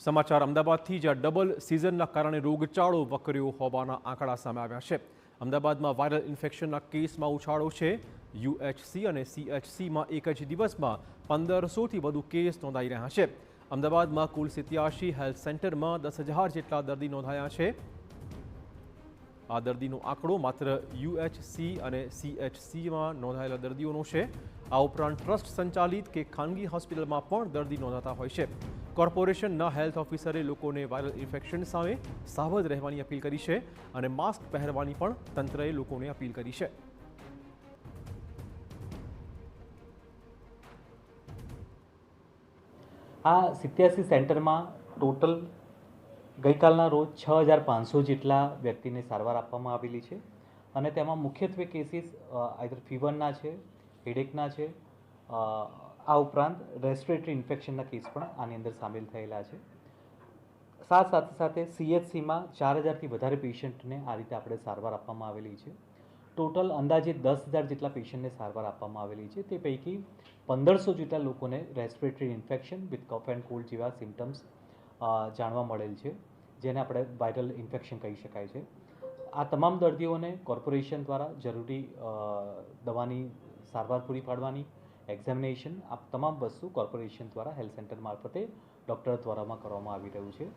સમાચાર અમદાવાદથી, જ્યાં ડબલ સિઝનના કારણે રોગચાળો વકર્યો હોવાના આંકડા સામે આવ્યા છે। અમદાવાદમાં વાયરલ ઇન્ફેક્શનના કેસમાં ઉછાળો છે। યુએચસી અને સીએચસીમાં એક જ દિવસમાં 1500થી વધુ કેસ નોંધાઈ રહ્યા છે। અમદાવાદમાં કુલ 87 હેલ્થ સેન્ટરમાં 10,000 જેટલા દર્દી નોંધાયા છે। આ દર્દીનો આંકડો માત્ર યુએચસી અને સીએચસીમાં નોંધાયેલા દર્દીઓનો છે। આ ઉપરાંત ટ્રસ્ટ સંચાલિત કે ખાનગી હોસ્પિટલમાં પણ દર્દી નોંધાતા હોય છે। કોર્પોરેશનના હેલ્થ ઓફિસરે લોકોને વાયરલ ઇન્ફેક્શન સામે સાવધ રહેવાની અપીલ કરી છે અને માસ્ક પહેરવાની પણ તંત્રએ લોકોને અપીલ કરી છે। આ 87 સેન્ટરમાં ટોટલ ગઈકાલના રોજ 6,500 જેટલા વ્યક્તિને સારવાર આપવામાં આવેલી છે અને તેમાં મુખ્યત્વે કેસીસ આઈધર ફીવરના છે, હેડેકના છે, આ ઉપરાંત રેસ્પિરેટરી ઇન્ફેક્શનના કેસ પણ આની અંદર સામેલ થયેલા છે। સાથે સીએચસીમાં 4,000થી વધારે પેશન્ટને આ રીતે આપણે સારવાર આપવામાં આવેલી છે। ટોટલ અંદાજે 10,000 જેટલા પેશન્ટને સારવાર આપવામાં આવેલી છે। તે પૈકી 1,500 જેટલા લોકોને respiratory infection with cough and cold જેવા સિમ્ટમ્સ જાણવા મળેલ છે, જેને આપણે વાયરલ ઇન્ફેક્શન કહી શકાય છે। આ તમામ દર્દીઓને કોર્પોરેશન દ્વારા જરૂરી દવાની સારવાર પૂરી પાડવાની, એક્ઝામિનેશન, આ તમામ વસ્તુ કોર્પોરેશન દ્વારા હેલ્થ સેન્ટર મારફતે ડૉક્ટર દ્વારામાં કરવામાં આવી રહ્યું છે।